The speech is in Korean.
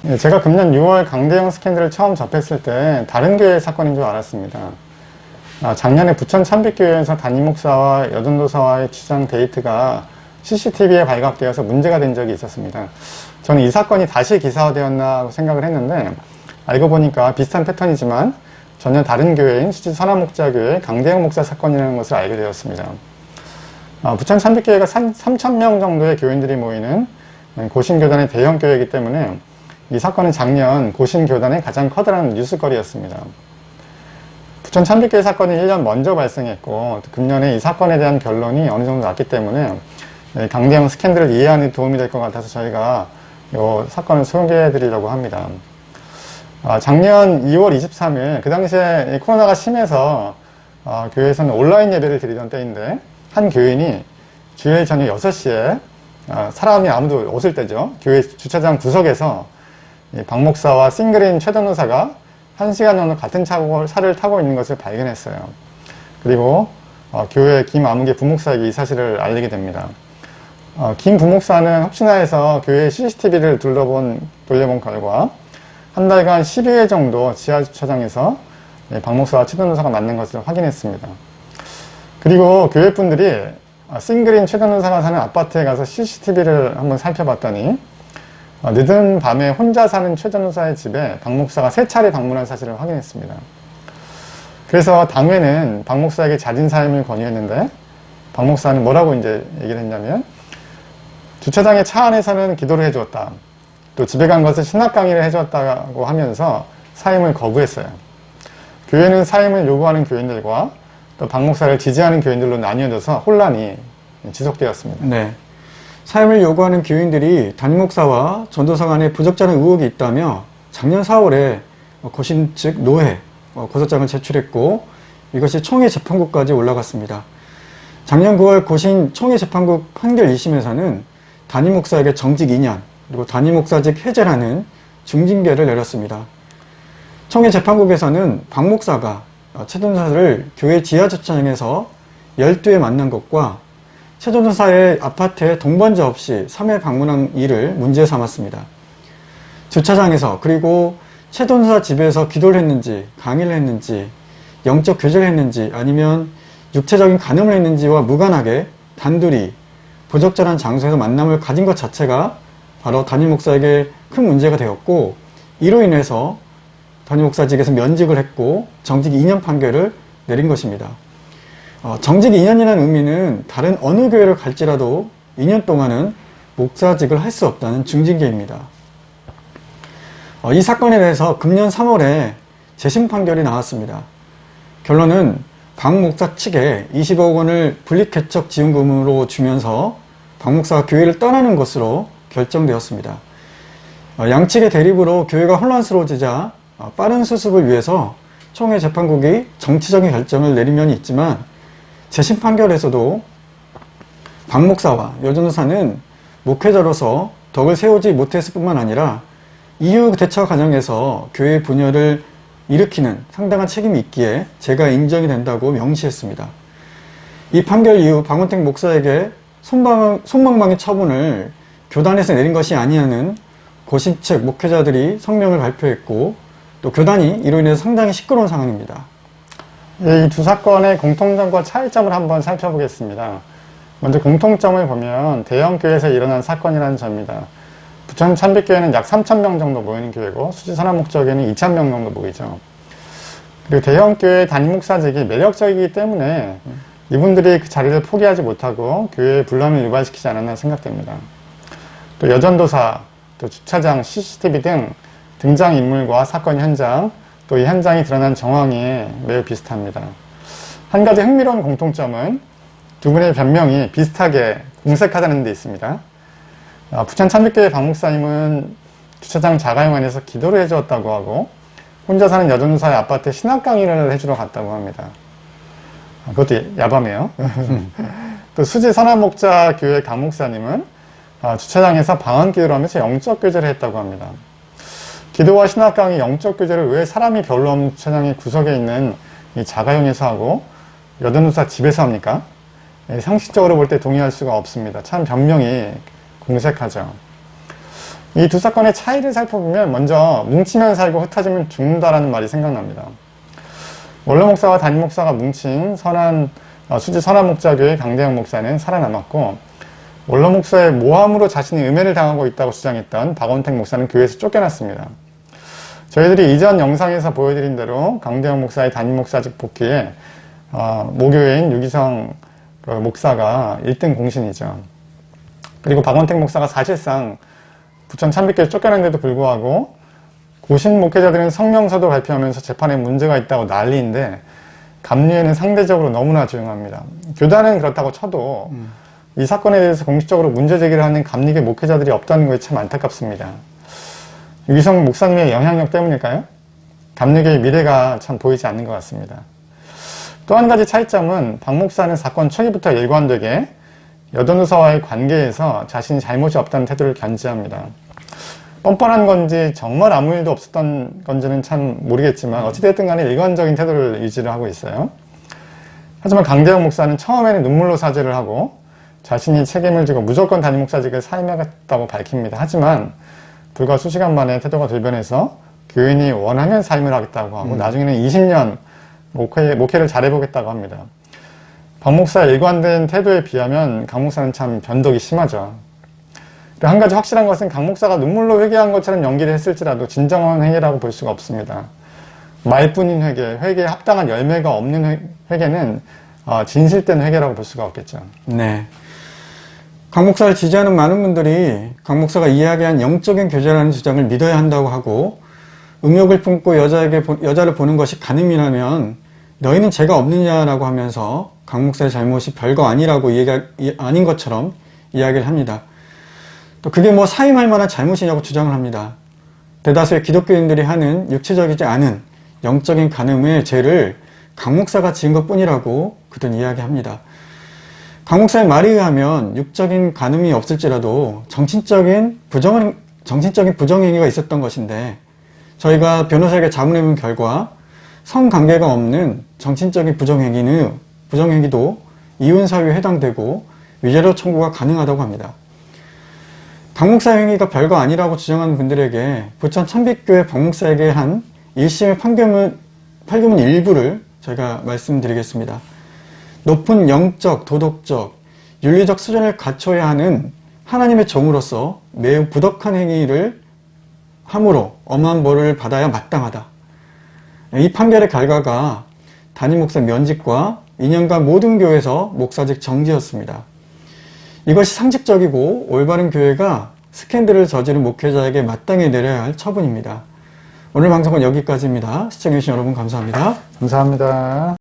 예, 제가 금년 6월 강대영 스캔들을 처음 접했을 때 다른 교회 사건인 줄 알았습니다. 작년에 부천 참빛교회에서 담임 목사와 여전도사와의 취장 데이트가 CCTV에 발각되어서 문제가 된 적이 있었습니다. 저는 이 사건이 다시 기사화되었나 생각을 했는데 알고 보니까 비슷한 패턴이지만 전혀 다른 교회인 수지 선화목자교회 강대영 목사 사건이라는 것을 알게 되었습니다. 부천 참빛교회가 3,000명 정도의 교인들이 모이는 고신교단의 대형 교회이기 때문에 이 사건은 작년 고신교단의 가장 커다란 뉴스거리였습니다. 부천 참빛교회 사건이 1년 먼저 발생했고 금년에 이 사건에 대한 결론이 어느 정도 났기 때문에 강대영 스캔들을 이해하는 데 도움이 될 것 같아서 저희가 이 사건을 소개해 드리려고 합니다. 작년 2월 23일 그 당시에 코로나가 심해서 교회에서는 온라인 예배를 드리던 때인데 한 교인이 주일 저녁 6시에 사람이 아무도 없을 때죠. 교회 주차장 구석에서 박 목사와 싱글인 최 전도사가 1시간 정도 같은 차를 타고 있는 것을 발견했어요. 그리고 교회 김 아무개 부목사에게 이 사실을 알리게 됩니다. 김 부목사는 혹시나 해서 교회 CCTV를 돌려본 결과 한 달간 12회 정도 지하주차장에서 박 목사와 최 전도사가 만난 것을 확인했습니다. 그리고 교회 분들이 싱글인 최 전도사가 사는 아파트에 가서 CCTV를 한번 살펴봤더니 늦은 밤에 혼자 사는 최 전도사의 집에 박 목사가 3차례 방문한 사실을 확인했습니다. 그래서 당회는 박 목사에게 자진 사임을 권유했는데 박 목사는 뭐라고 이제 얘기를 했냐면 주차장의 차 안에서는 기도를 해주었다. 또 집에 간 것을 신학 강의를 해주었다고 하면서 사임을 거부했어요. 교회는 사임을 요구하는 교인들과 또 박 목사를 지지하는 교인들로 나뉘어져서 혼란이 지속되었습니다. 네. 사임을 요구하는 교인들이 담임 목사와 전도사 간에 부적절한 의혹이 있다며 작년 4월에 고신 측 노회 고소장을 제출했고 이것이 총회 재판국까지 올라갔습니다. 작년 9월 고신 총회 재판국 판결 2심에서는 담임 목사에게 정직 2년 그리고 담임 목사직 해제라는 중징계를 내렸습니다. 총회 재판국에서는 박 목사가 최 전도사를 교회 지하주차장에서 12회 만난 것과 최 전도사의 아파트에 동반자 없이 3회 방문한 일을 문제 삼았습니다. 주차장에서 그리고 최 전도사 집에서 기도를 했는지 강의를 했는지 영적 교제를 했는지 아니면 육체적인 간음을 했는지와 무관하게 단둘이 부적절한 장소에서 만남을 가진 것 자체가 바로 담임 목사에게 큰 문제가 되었고 이로 인해서 담임 목사직에서 면직을 했고 정직 2년 판결을 내린 것입니다. 정직 2년이라는 의미는 다른 어느 교회를 갈지라도 2년 동안은 목사직을 할 수 없다는 중징계입니다. 이 사건에 대해서 금년 3월에 재심 판결이 나왔습니다. 결론은 박 목사 측에 20억 원을 분리개척 지원금으로 주면서 박 목사가 교회를 떠나는 것으로 결정되었습니다. 양측의 대립으로 교회가 혼란스러워지자 빠른 수습을 위해서 총회 재판국이 정치적인 결정을 내린 면이 있지만 재심 판결에서도 박 목사와 여 전도사는 목회자로서 덕을 세우지 못했을 뿐만 아니라 이후 대처 과정에서 교회 분열을 일으키는 상당한 책임이 있기에 제가 인정이 된다고 명시했습니다. 이 판결 이후 박원택 목사에게 솜방망이 처분을 교단에서 내린 것이 아니냐는 고신 측 목회자들이 성명을 발표했고 또 교단이 이로 인해서 상당히 시끄러운 상황입니다. 이 두 사건의 공통점과 차이점을 한번 살펴보겠습니다. 먼저 공통점을 보면 대형교회에서 일어난 사건이라는 점입니다. 부천 참빛교회는 약 3,000명 정도 모이는 교회고 수지 선화목자교회는 2,000명 정도 모이죠. 그리고 대형교회 담임 목사직이 매력적이기 때문에 이분들이 그 자리를 포기하지 못하고 교회의 분란을 유발시키지 않았나 생각됩니다. 또 여전도사, 또 주차장, CCTV 등 등장인물과 사건 현장, 또 이 현장이 드러난 정황이 매우 비슷합니다. 한 가지 흥미로운 공통점은 두 분의 변명이 비슷하게 공색하다는 데 있습니다. 부천 참빛교회 박 목사님은 주차장 자가용 안에서 기도를 해주었다고 하고 혼자 사는 여전도사의 아파트에 신학 강의를 해주러 갔다고 합니다. 그것도 야밤이에요. 또 수지 선화목자 교회 강 목사님은 주차장에서 방언 기도를 하면서 영적 교제를 했다고 합니다. 기도와 신학 강의, 영적 교제를 왜 사람이 별로 없는 주차장의 구석에 있는 이 자가용에서 하고 여전도사 집에서 합니까? 상식적으로 볼 때 동의할 수가 없습니다. 참 변명이 공색하죠. 이 두 사건의 차이를 살펴보면 먼저 뭉치면 살고 흩어지면 죽는다라는 말이 생각납니다. 원로 목사와 담임 목사가 뭉친 수지 선한 목자교의 강대영 목사는 살아남았고, 원로 목사의 모함으로 자신이 음해를 당하고 있다고 주장했던 박원택 목사는 교회에서 쫓겨났습니다. 저희들이 이전 영상에서 보여드린 대로 강대영 목사의 담임 목사직 복귀에 모교회인 유기성 목사가 1등 공신이죠. 그리고 박원택 목사가 사실상 부천 참빛교에 쫓겨났는데도 불구하고 고신 목회자들은 성명서도 발표하면서 재판에 문제가 있다고 난리인데 감리회는 상대적으로 너무나 조용합니다. 교단은 그렇다고 쳐도 이 사건에 대해서 공식적으로 문제 제기를 하는 감리계 목회자들이 없다는 것이 참 안타깝습니다. 유기성 목사님의 영향력 때문일까요? 감리계의 미래가 참 보이지 않는 것 같습니다. 또 한 가지 차이점은 박 목사는 사건 초기부터 일관되게 여전도사와의 관계에서 자신이 잘못이 없다는 태도를 견지합니다. 뻔뻔한 건지 정말 아무 일도 없었던 건지는 참 모르겠지만 어찌됐든 간에 일관적인 태도를 유지를 하고 있어요. 하지만 강대영 목사는 처음에는 눈물로 사죄를 하고 자신이 책임을 지고 무조건 담임 목사직을 사임하겠다고 밝힙니다. 하지만 불과 수시간 만에 태도가 돌변해서 교인이 원하면 사임을 하겠다고 하고 나중에는 20년 목회를 잘해보겠다고 합니다. 박 목사의 일관된 태도에 비하면 강 목사는 참 변덕이 심하죠. 한 가지 확실한 것은 강 목사가 눈물로 회개한 것처럼 연기를 했을지라도 진정한 회개라고 볼 수가 없습니다. 말뿐인 회개에 합당한 열매가 없는 회개는 진실된 회개라고 볼 수가 없겠죠. 네. 강 목사를 지지하는 많은 분들이 강 목사가 이야기한 영적인 교제라는 주장을 믿어야 한다고 하고, 음욕을 품고 여자를 보는 것이 간음이라면 너희는 죄가 없느냐라고 하면서 강 목사의 잘못이 별거 아니라고 아닌 것처럼 이야기를 합니다. 또 그게 뭐 사임할 만한 잘못이냐고 주장을 합니다. 대다수의 기독교인들이 하는 육체적이지 않은 영적인 간음의 죄를 강 목사가 지은 것뿐이라고 그들은 이야기합니다. 강 목사의 말에 의하면 육적인 간음이 없을지라도 정신적인 부정행위가 있었던 것인데, 저희가 변호사에게 자문해본 결과 성관계가 없는 정신적인 부정행위도 이혼 사유에 해당되고 위자료 청구가 가능하다고 합니다. 강 목사 행위가 별거 아니라고 주장하는 분들에게 부천 참빛교회 박 목사에게 한 1심의 판결문 일부를 저희가 말씀드리겠습니다. 높은 영적, 도덕적, 윤리적 수준을 갖춰야 하는 하나님의 종으로서 매우 부덕한 행위를 함으로 엄한 벌을 받아야 마땅하다. 이 판결의 결과가 담임 목사 면직과 2년간 모든 교회에서 목사직 정지였습니다. 이것이 상식적이고 올바른 교회가 스캔들을 저지른 목회자에게 마땅히 내려야 할 처분입니다. 오늘 방송은 여기까지입니다. 시청해주신 여러분 감사합니다. 감사합니다.